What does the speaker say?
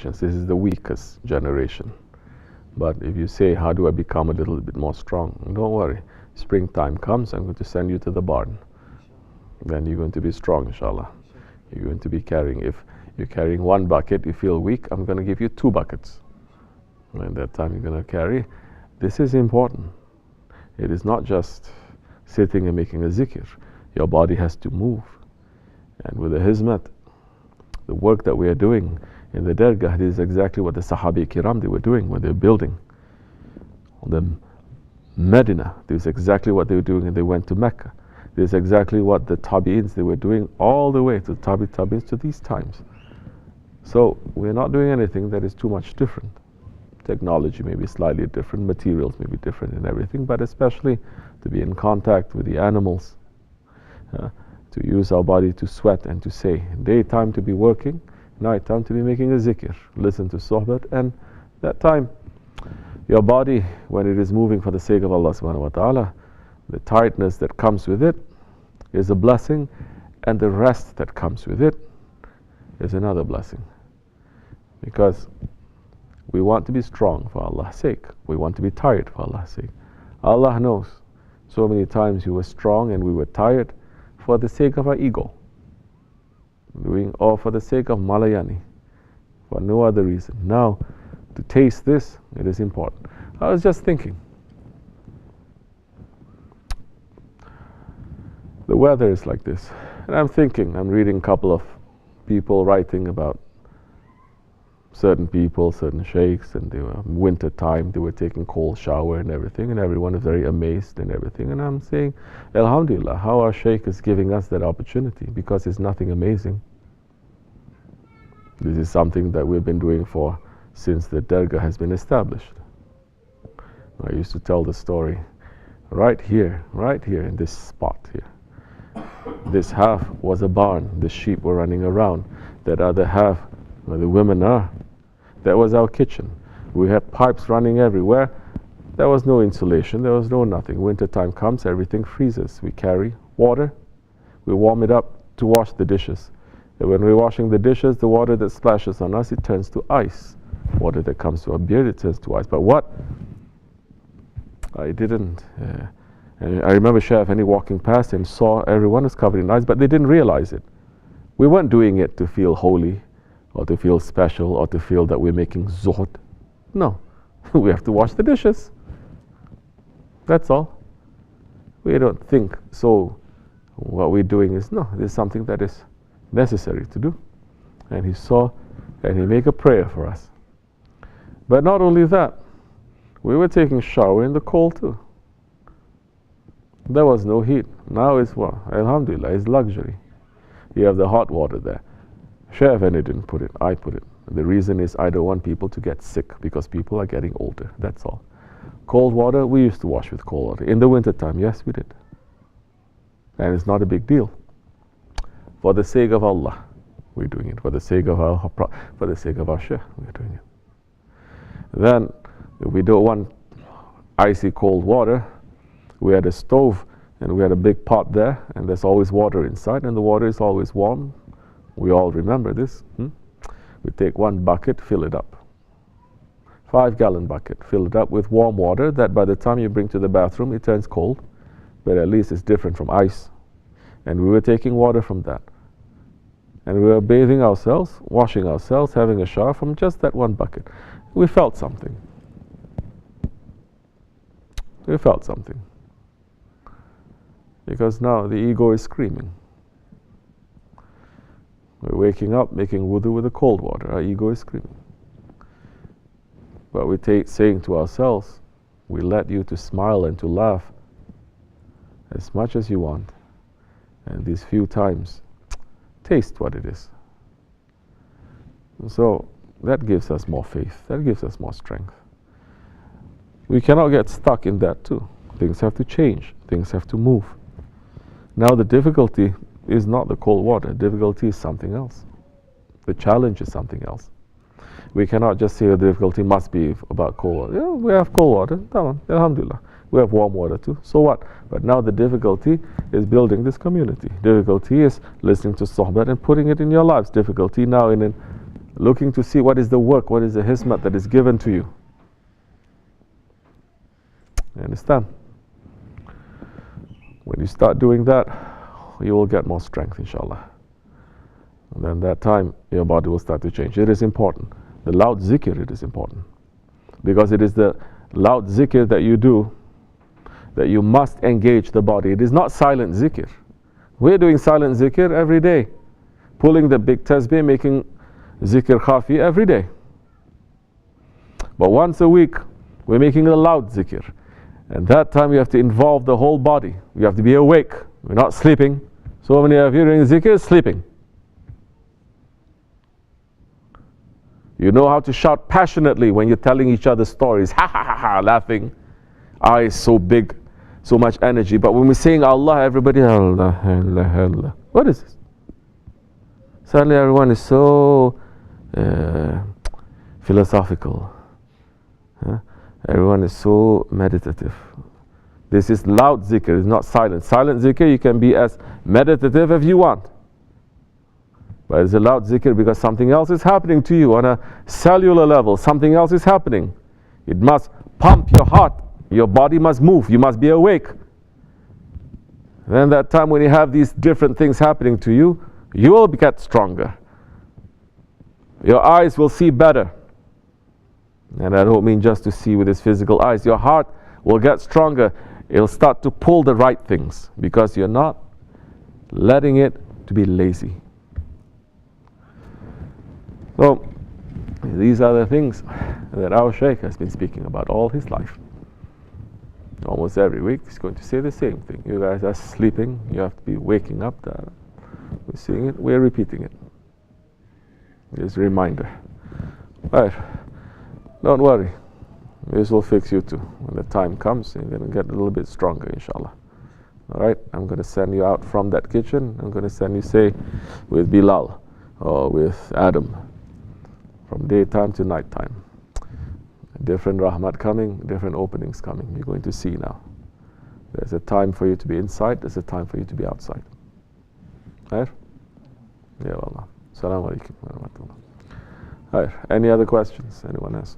generations. This is the weakest generation. But if you say, how do I become a little bit more strong? Don't worry. Springtime comes, I'm going to send you to the barn. Then you're going to be strong, inshallah. You're going to be carrying, if you're carrying 1 bucket, you feel weak, I'm going to give you 2 buckets. And that time you're going to carry. This is important. It is not just sitting and making a zikr. Your body has to move. And with the hizmat, the work that we are doing in the Dergah, this is exactly what the Sahabi Kiram, they were doing when they were building. The Medina, this is exactly what they were doing when they went to Mecca. This is exactly what the Tabi'ins, they were doing all the way to Tabi'ins to these times. So we're not doing anything that is too much different. Technology may be slightly different, materials may be different and everything, but especially to be in contact with the animals, to use our body to sweat and to say, daytime to be working, night time to be making a zikr, listen to sohbat, and that time your body, when it is moving for the sake of Allah subhanahu wa ta'ala, the tiredness that comes with it is a blessing, and the rest that comes with it is another blessing. Because we want to be strong for Allah's sake. We want to be tired for Allah's sake. Allah knows so many times you were strong and we were tired for the sake of our ego, or for the sake of malayani, for no other reason. Now, to taste this, it is important. I was just thinking, the weather is like this, and I'm thinking, I'm reading a couple of people writing about certain people, certain sheikhs, and they were winter time, they were taking cold shower and everything, and everyone is very amazed and everything. And I'm saying, Alhamdulillah, how our Sheikh is giving us that opportunity, because it's nothing amazing. This is something that we've been doing for since the Dergah has been established. I used to tell the story right here in this spot here. This half was a barn, the sheep were running around. That other half, where the women are, that was our kitchen. We had pipes running everywhere. There was no insulation, there was no nothing. Winter time comes, everything freezes. We carry water, we warm it up to wash the dishes. And when we're washing the dishes, the water that splashes on us, it turns to ice. Water that comes to our beard, it turns to ice. But what? I didn't. And I remember Shaykh Efendi walking past and saw everyone is covered in ice, but they didn't realize it. We weren't doing it to feel holy, or to feel special, or to feel that we're making zuhd. No, we have to wash the dishes. That's all. We don't think so. What we're doing is, no, there's something that is necessary to do. And he saw, and he made a prayer for us. But not only that, we were taking shower in the cold too. There was no heat. Now it's what? Alhamdulillah, it's luxury. You have the hot water there. Shaykh Efendi didn't put it, I put it. The reason is I don't want people to get sick, because people are getting older, that's all. Cold water, we used to wash with cold water. In the winter time, yes, we did. And it's not a big deal. For the sake of Allah, we're doing it. For the sake of our Shaykh, we're doing it. Then, if we don't want icy cold water, we had a stove and we had a big pot there, and there's always water inside, and the water is always warm. We all remember this. We take 1 bucket, fill it up. 5-gallon bucket, fill it up with warm water that by the time you bring to the bathroom, it turns cold, but at least it's different from ice. And we were taking water from that. And we were bathing ourselves, washing ourselves, having a shower from just that 1 bucket. We felt something. We felt something. Because now the ego is screaming. We're waking up, making wudu with the cold water. Our ego is screaming. But we're saying to ourselves, we let you to smile and to laugh as much as you want. And these few times, taste what it is. So that gives us more faith. That gives us more strength. We cannot get stuck in that too. Things have to change. Things have to move. Now the difficulty is not the cold water. Difficulty is something else. The challenge is something else. We cannot just say the difficulty must be about cold water. Yeah, we have cold water. Alhamdulillah. We have warm water too. So what? But now the difficulty is building this community. Difficulty is listening to sohbat and putting it in your lives. Difficulty now in looking to see what is the work, what is the hismat that is given to you. You understand? When you start doing that, you will get more strength, inshallah. And then that time, your body will start to change. It is important. The loud zikr, it is important. Because it is the loud zikr that you do that you must engage the body. It is not silent zikr. We're doing silent zikr every day. Pulling the big tasbih, making zikr khafi every day. But once a week, we're making a loud zikr. And that time we have to involve the whole body. We have to be awake. We're not sleeping. So many of you doing zikr sleeping. You know how to shout passionately when you're telling each other stories. Ha ha ha ha, laughing. Eyes so big, so much energy. But when we're saying Allah, everybody, Allah, Allah, Allah. What is this? Suddenly everyone is so philosophical. Huh? Everyone is so meditative. This is loud zikr, it's not silent. Silent zikr, you can be as meditative as you want. But it's a loud zikr because something else is happening to you on a cellular level. Something else is happening. It must pump your heart. Your body must move. You must be awake. Then that time when you have these different things happening to you, you will get stronger. Your eyes will see better. And I don't mean just to see with his physical eyes. Your heart will get stronger. It'll start to pull the right things because you're not letting it to be lazy. So, these are the things that our Shaykh has been speaking about all his life. Almost every week he's going to say the same thing. You guys are sleeping, you have to be waking up. We're seeing it, we're repeating it. It's a reminder. Right, don't worry. This will fix you too. When the time comes, you're going to get a little bit stronger, inshallah. Alright, I'm going to send you out from that kitchen. I'm going to send you, say, with Bilal or with Adam. From daytime to nighttime. Different rahmat coming, different openings coming. You're going to see now. There's a time for you to be inside, there's a time for you to be outside. Right? Ya Allah. Assalamu alaikum wa rahmatullah. Right. Any other questions? Anyone else?